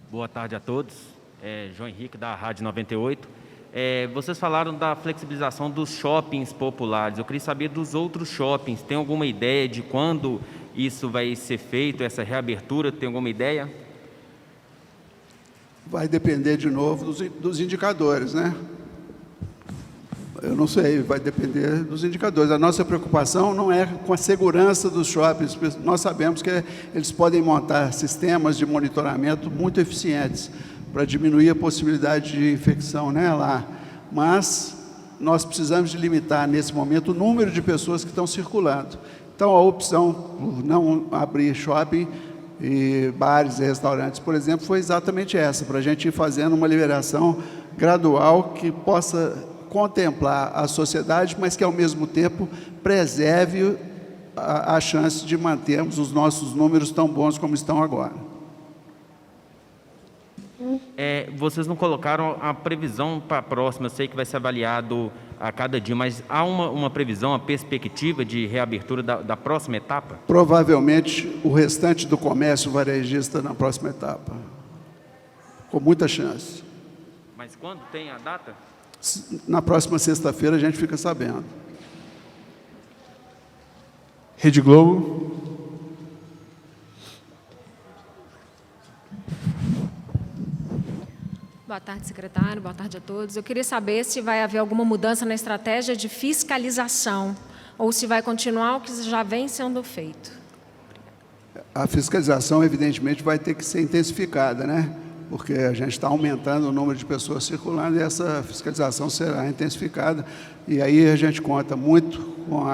Boa tarde a todos. João Henrique, da Rádio 98. Vocês falaram da flexibilização dos shoppings populares. Eu queria saber dos outros shoppings. Tem alguma ideia de quando isso vai ser feito, essa reabertura? Tem alguma ideia? Vai depender, de novo, dos indicadores, né? Eu não sei, vai depender dos indicadores. A nossa preocupação não é com a segurança dos shoppings. Nós sabemos que eles podem montar sistemas de monitoramento muito eficientes para diminuir a possibilidade de infecção, né, lá. Mas nós precisamos de limitar, nesse momento, o número de pessoas que estão circulando. Então, a opção por não abrir shopping e bares e restaurantes, por exemplo, foi exatamente essa, para a gente ir fazendo uma liberação gradual que possa contemplar a sociedade, mas que, ao mesmo tempo, preserve a chance de mantermos os nossos números tão bons como estão agora. Vocês não colocaram a previsão para a próxima, eu sei que vai ser avaliado a cada dia, mas há uma previsão, uma perspectiva de reabertura da próxima etapa? Provavelmente, o restante do comércio varejista na próxima etapa, com muita chance. Mas quando tem a data? Na próxima sexta-feira a gente fica sabendo. Rede Globo. Boa tarde, secretário. Boa tarde a todos. Eu queria saber se vai haver alguma mudança na estratégia de fiscalização ou se vai continuar o que já vem sendo feito. A fiscalização, evidentemente, vai ter que ser intensificada, né? Porque a gente está aumentando o número de pessoas circulando e essa fiscalização será intensificada. E aí a gente conta muito com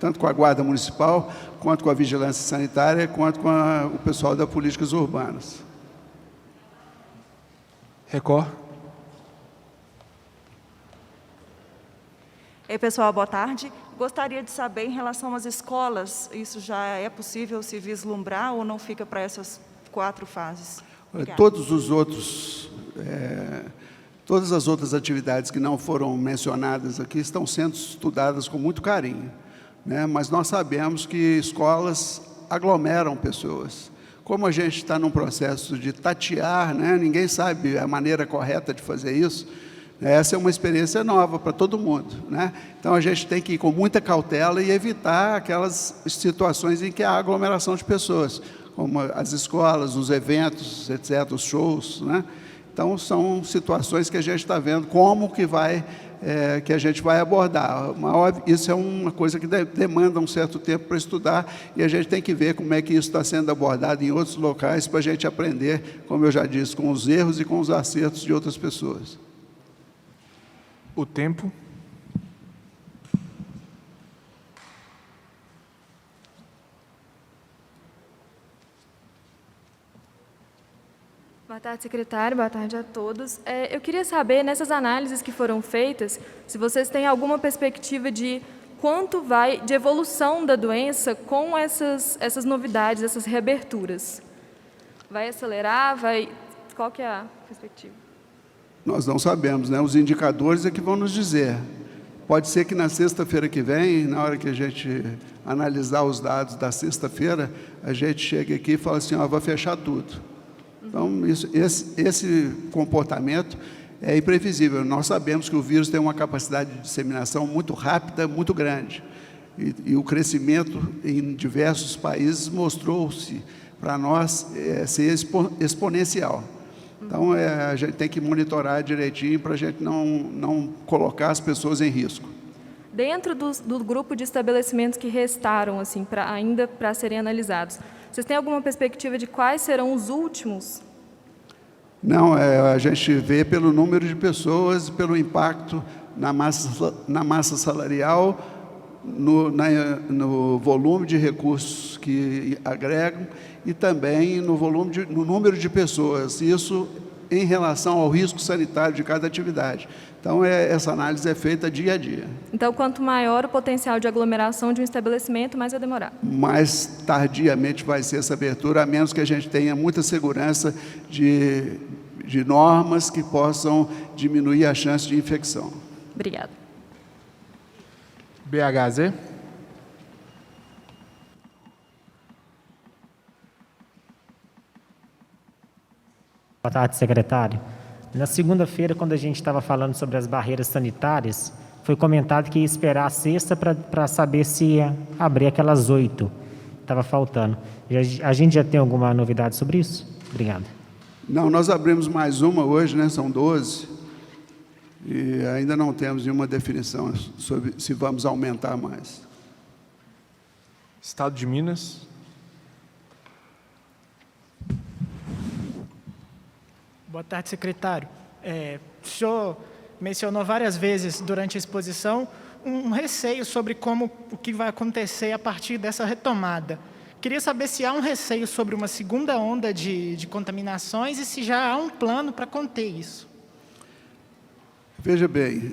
tanto com a Guarda Municipal, quanto com a Vigilância Sanitária, quanto com o pessoal das políticas urbanas. Record. Ei, pessoal, boa tarde. Gostaria de saber, em relação às escolas, isso já é possível se vislumbrar ou não fica para essas 4 fases? Obrigada. Todas as outras atividades que não foram mencionadas aqui estão sendo estudadas com muito carinho, né? Mas nós sabemos que escolas aglomeram pessoas. Como a gente está num processo de tatear, né? Ninguém sabe a maneira correta de fazer isso, essa é uma experiência nova para todo mundo, né? Então, a gente tem que ir com muita cautela e evitar aquelas situações em que há aglomeração de pessoas, como as escolas, os eventos, etc., os shows, né? Então, são situações que a gente está vendo como que a gente vai abordar. Isso é uma coisa que demanda um certo tempo para estudar e a gente tem que ver como é que isso está sendo abordado em outros locais para a gente aprender, como eu já disse, com os erros e com os acertos de outras pessoas. O tempo. Boa tarde, secretário. Boa tarde a todos. Eu queria saber, nessas análises que foram feitas, se vocês têm alguma perspectiva de quanto vai de evolução da doença com essas novidades, essas reaberturas. Vai acelerar? Qual que é a perspectiva? Nós não sabemos, né? Os indicadores é que vão nos dizer. Pode ser que na sexta-feira que vem, na hora que a gente analisar os dados da sexta-feira, a gente chegue aqui e fala assim, vai fechar tudo. Então, esse comportamento é imprevisível. Nós sabemos que o vírus tem uma capacidade de disseminação muito rápida, muito grande. E o crescimento em diversos países mostrou-se para nós ser exponencial. Então, a gente tem que monitorar direitinho para a gente não colocar as pessoas em risco. Dentro do grupo de estabelecimentos que restaram, assim, ainda para serem analisados, vocês têm alguma perspectiva de quais serão os últimos? Não, a gente vê pelo número de pessoas, pelo impacto na massa salarial, no volume de recursos que agregam e também no número de pessoas. Isso em relação ao risco sanitário de cada atividade. Então, essa análise é feita dia a dia. Então, quanto maior o potencial de aglomeração de um estabelecimento, mais vai demorar. Mais tardiamente vai ser essa abertura, a menos que a gente tenha muita segurança de normas que possam diminuir a chance de infecção. Obrigada. BHZ. Boa tarde, secretário. Na segunda-feira, quando a gente estava falando sobre as barreiras sanitárias, foi comentado que ia esperar a sexta para saber se ia abrir aquelas 8. Estava faltando. A gente já tem alguma novidade sobre isso? Obrigado. Não, nós abrimos mais uma hoje, né? São 12. E ainda não temos nenhuma definição sobre se vamos aumentar mais. Estado de Minas. Boa tarde, secretário. O senhor mencionou várias vezes durante a exposição um receio sobre o que vai acontecer a partir dessa retomada. Queria saber se há um receio sobre uma segunda onda de contaminações e se já há um plano para conter isso. Veja bem,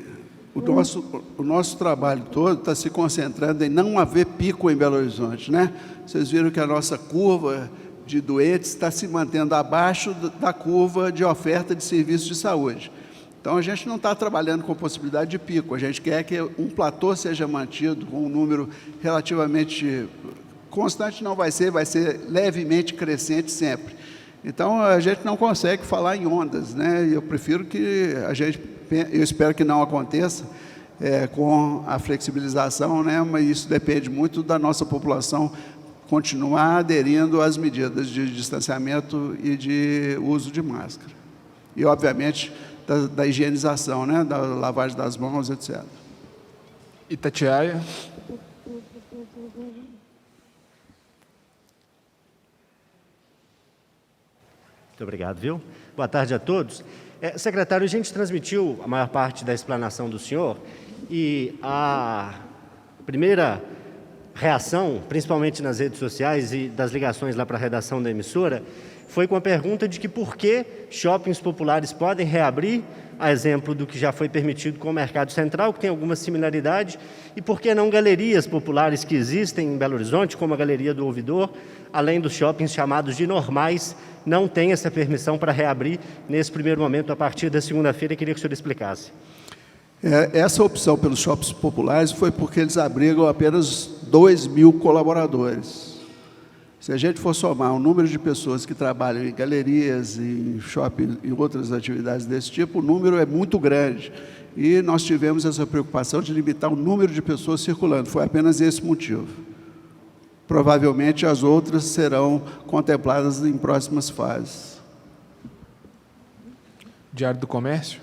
o nosso trabalho todo está se concentrando em não haver pico em Belo Horizonte, né? Vocês viram que a nossa curva de doentes está se mantendo abaixo da curva de oferta de serviços de saúde. Então, a gente não está trabalhando com possibilidade de pico, a gente quer que um platô seja mantido com um número relativamente constante, não vai ser levemente crescente sempre. Então, a gente não consegue falar em ondas, né? Eu prefiro que eu espero que não aconteça com a flexibilização, né? Mas isso depende muito da nossa população continuar aderindo às medidas de distanciamento e de uso de máscara. E, obviamente, da higienização, né? Da lavagem das mãos, etc. Itatiaia. Muito obrigado, viu? Boa tarde a todos. Secretário, a gente transmitiu a maior parte da explanação do senhor e a primeira reação, principalmente nas redes sociais e das ligações lá para a redação da emissora, foi com a pergunta de que por que shoppings populares podem reabrir, a exemplo do que já foi permitido com o Mercado Central, que tem alguma similaridade, e por que não galerias populares que existem em Belo Horizonte, como a Galeria do Ouvidor, além dos shoppings chamados de normais, não tem essa permissão para reabrir nesse primeiro momento, a partir da segunda-feira. Queria que o senhor explicasse. Essa opção pelos shoppings populares foi porque eles abrigam apenas 2.000 colaboradores. Se a gente for somar o número de pessoas que trabalham em galerias, em shopping e outras atividades desse tipo, o número é muito grande. E nós tivemos essa preocupação de limitar o número de pessoas circulando. Foi apenas esse motivo. Provavelmente as outras serão contempladas em próximas fases. Diário do Comércio.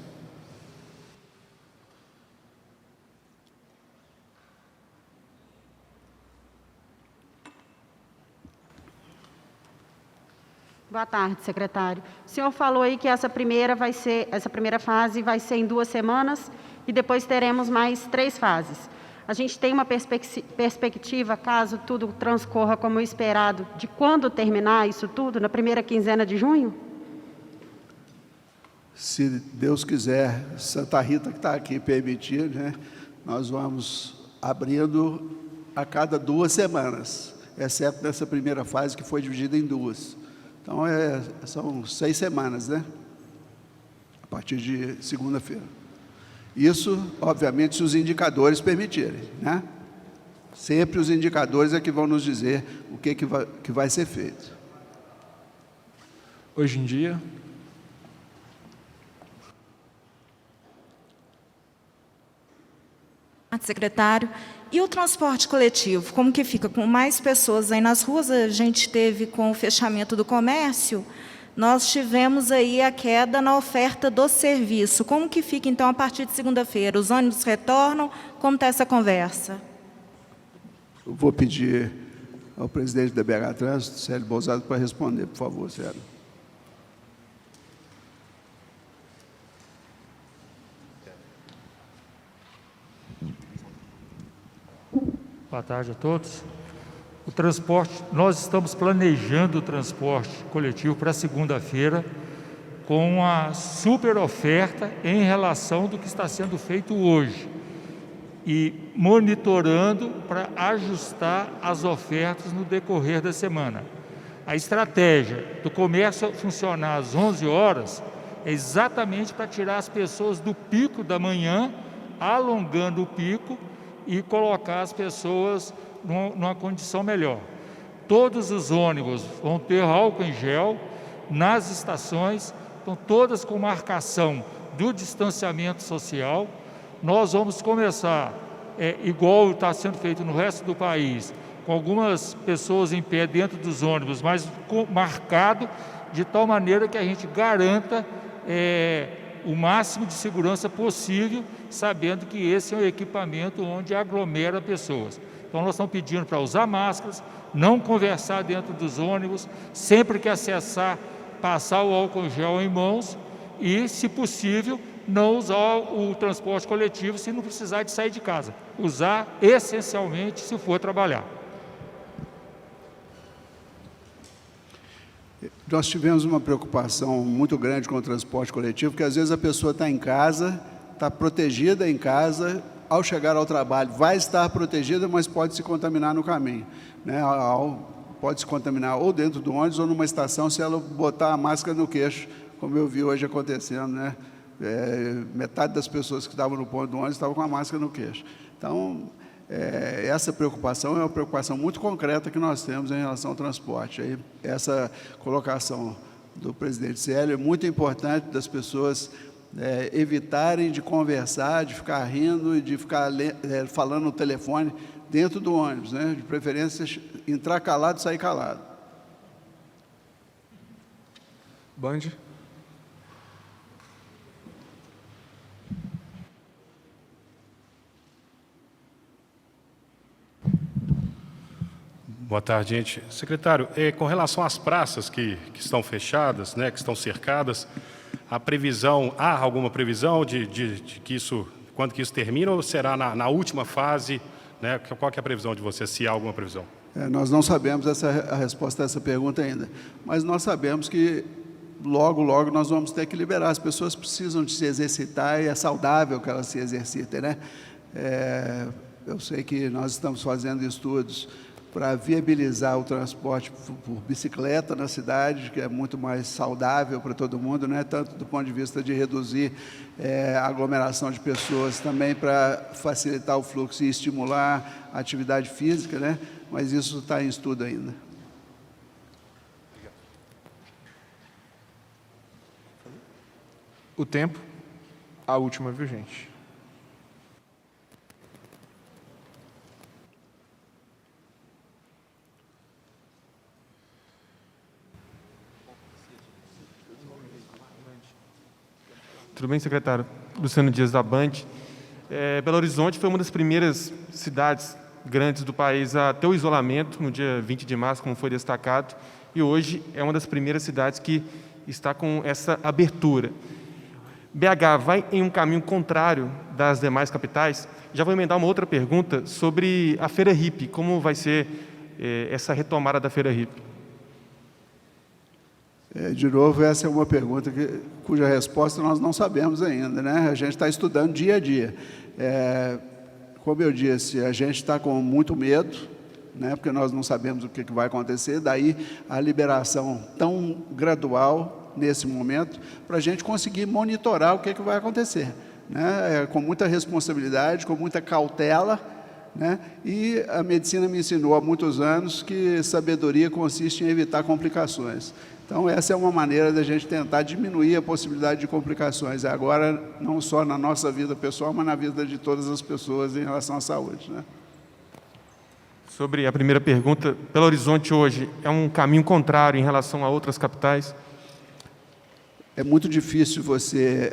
Boa tarde, secretário. O senhor falou aí que essa primeira fase vai ser em 2 semanas e depois teremos mais 3 fases. A gente tem uma perspectiva, caso tudo transcorra como esperado, de quando terminar isso tudo, na primeira quinzena de junho? Se Deus quiser, Santa Rita, que está aqui, permitir, né, nós vamos abrindo a cada 2 semanas, exceto nessa primeira fase que foi dividida em 2. Então, são 6 semanas, né? A partir de segunda-feira. Isso, obviamente, se os indicadores permitirem, né? Sempre os indicadores é que vão nos dizer o que vai ser feito. Hoje em dia. Secretário, e o transporte coletivo, como que fica? Com mais pessoas aí nas ruas, a gente teve com o fechamento do comércio, nós tivemos aí a queda na oferta do serviço. Como que fica, então, a partir de segunda-feira? Os ônibus retornam? Como está essa conversa? Eu vou pedir ao presidente da BH Trânsito, Célio Bozado, para responder, por favor, Célio. Boa tarde a todos. O transporte, nós estamos planejando o transporte coletivo para segunda-feira com uma super oferta em relação do que está sendo feito hoje e monitorando para ajustar as ofertas no decorrer da semana. A estratégia do comércio funcionar às 11 horas é exatamente para tirar as pessoas do pico da manhã, alongando o pico e colocar as pessoas numa condição melhor. Todos os ônibus vão ter álcool em gel nas estações estão todas com marcação do distanciamento social. Nós vamos começar, igual está sendo feito no resto do país, com algumas pessoas em pé dentro dos ônibus, mas marcado de tal maneira que a gente garanta o máximo de segurança possível, sabendo que esse é um equipamento onde aglomera pessoas. Então, nós estamos pedindo para usar máscaras, não conversar dentro dos ônibus, sempre que acessar, passar o álcool gel em mãos e, se possível, não usar o transporte coletivo se não precisar de sair de casa. Usar essencialmente se for trabalhar. Nós tivemos uma preocupação muito grande com o transporte coletivo, porque às vezes a pessoa está em casa, está protegida em casa, ao chegar ao trabalho vai estar protegida, mas pode se contaminar no caminho, né? Pode se contaminar ou dentro do ônibus ou numa estação se ela botar a máscara no queixo, como eu vi hoje acontecendo, né? Metade das pessoas que estavam no ponto do ônibus estavam com a máscara no queixo. Então, essa preocupação é uma preocupação muito concreta que nós temos em relação ao transporte. Aí, essa colocação do presidente Célio é muito importante das pessoas evitarem de conversar, de ficar rindo e de ficar falando no telefone dentro do ônibus, né? De preferência, entrar calado e sair calado. Band. Boa tarde, gente. Secretário, com relação às praças que estão fechadas, né, que estão cercadas, há alguma previsão de que isso, quando que isso termina, ou será na última fase, né? Qual que é a previsão de você, se há alguma previsão? Nós não sabemos a resposta a essa pergunta ainda, mas nós sabemos que logo nós vamos ter que liberar. As pessoas precisam de se exercitar e é saudável que elas se exercitem, né? Eu sei que nós estamos fazendo estudos para viabilizar o transporte por bicicleta na cidade, que é muito mais saudável para todo mundo, né? Tanto do ponto de vista de reduzir a aglomeração de pessoas, também para facilitar o fluxo e estimular a atividade física, né? Mas isso está em estudo ainda. O tempo, a última, viu, gente? Tudo bem, secretário? Luciano Dias, da Band. Belo Horizonte foi uma das primeiras cidades grandes do país a ter o isolamento no dia 20 de março, como foi destacado, e hoje é uma das primeiras cidades que está com essa abertura. BH vai em um caminho contrário das demais capitais? Já vou emendar uma outra pergunta sobre a Feira Hippie. Como vai ser essa retomada da Feira Hippie? De novo, essa é uma pergunta cuja resposta nós não sabemos ainda, né? A gente está estudando dia a dia. Como eu disse, a gente está com muito medo, né? Porque nós não sabemos o que vai acontecer, daí a liberação tão gradual nesse momento, para a gente conseguir monitorar o que vai acontecer, né? Com muita responsabilidade, com muita cautela, né? E a medicina me ensinou há muitos anos que sabedoria consiste em evitar complicações. Então, essa é uma maneira da gente tentar diminuir a possibilidade de complicações, agora não só na nossa vida pessoal, mas na vida de todas as pessoas em relação à saúde, né? Sobre a primeira pergunta, Belo Horizonte hoje é um caminho contrário em relação a outras capitais? É muito difícil você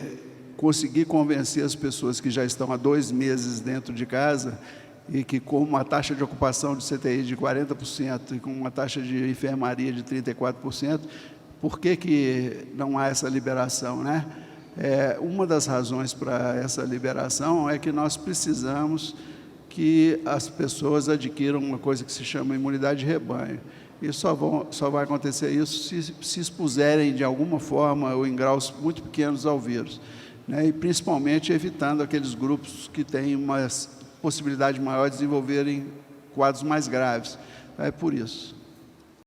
conseguir convencer as pessoas que já estão há 2 meses dentro de casa e que com uma taxa de ocupação de CTI de 40% e com uma taxa de enfermaria de 34%, por que não há essa liberação, né? Uma das razões para essa liberação é que nós precisamos que as pessoas adquiram uma coisa que se chama imunidade de rebanho. E só vai acontecer isso se expuserem de alguma forma ou em graus muito pequenos ao vírus, né? E principalmente evitando aqueles grupos que têm uma possibilidade maior de desenvolverem quadros mais graves. É por isso.